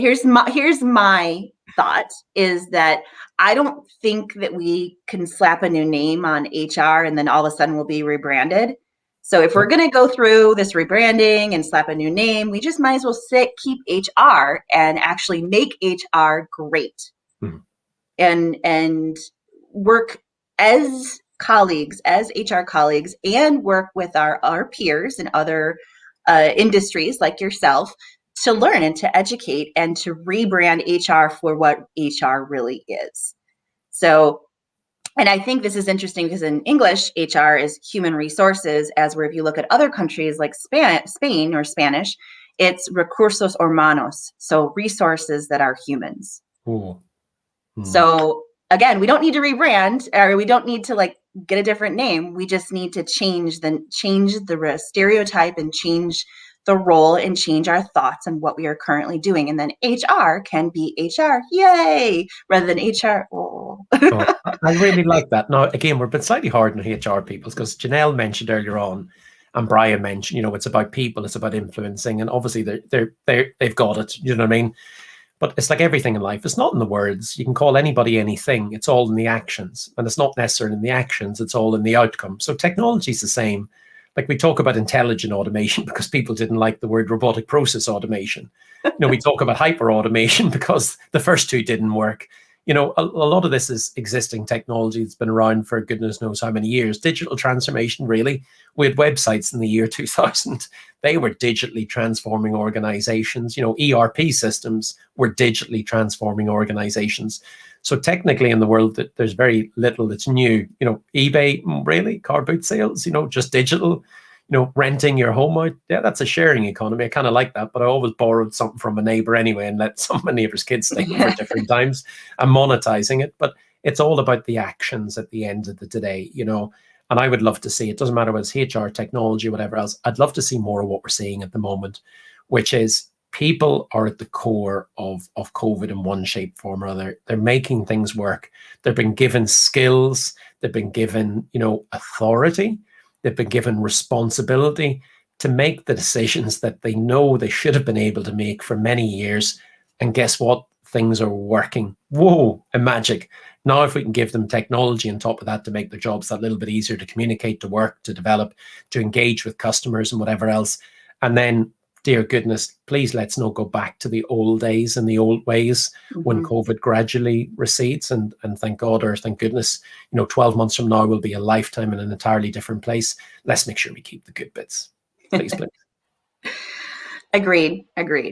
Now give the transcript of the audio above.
here's my thought is that I don't think that we can slap a new name on HR and then all of a sudden we'll be rebranded. So if we're going to go through this rebranding and slap a new name, we just might as well keep HR and actually make HR great. And work as colleagues, as HR colleagues, and work with our peers in other industries like yourself to learn and to educate and to rebrand HR for what HR really is. So, and I think this is interesting because in English, HR is human resources, as where if you look at other countries like Spain or Spanish, it's recursos humanos, so resources that are humans. So again, we don't need to rebrand, or we don't need to like get a different name. We just need to change the stereotype and change the role and change our thoughts on what we are currently doing. And then HR can be HR, yay, rather than HR. Oh. I really like that. Now, again, we've been slightly hard on HR people because Janelle mentioned earlier on, and Brian mentioned, you know, it's about people, it's about influencing, and obviously they've got it, you know what I mean? But it's like everything in life. It's not in the words. You can call anybody anything. It's all in the actions. And it's not necessarily in the actions. It's all in the outcome. So technology is the same. Like we talk about intelligent automation because people didn't like the word robotic process automation. You know, we talk about hyper automation because the first two didn't work. You know, a lot of this is existing technology that's been around for goodness knows how many years. Digital transformation, really. We had websites in the year 2000. They were digitally transforming organizations. You know, ERP systems were digitally transforming organizations. So technically in the world, that there's very little that's new. You know, eBay, really? Car boot sales, you know, just digital. You know, renting your home out, yeah, that's a sharing economy. I kind of like that, but I always borrowed something from a neighbor anyway and let some of my neighbor's kids stay for different times and monetizing it. But it's all about the actions at the end of the day, you know. And I would love to see, it doesn't matter whether it's HR, technology, whatever else, I'd love to see more of what we're seeing at the moment, which is people are at the core of COVID in one shape, form or other. They're making things work. They've been given skills. They've been given, you know, authority. They've been given responsibility to make the decisions that they know they should have been able to make for many years. And guess what? Things are working. Whoa, a magic. Now, if we can give them technology on top of that to make their jobs that little bit easier to communicate, to work, to develop, to engage with customers and whatever else. And then, dear goodness, please let's not go back to the old days and the old ways when COVID gradually recedes. And thank God, or thank goodness, you know, 12 months from now will be a lifetime in an entirely different place. Let's make sure we keep the good bits. Please, please. Agreed.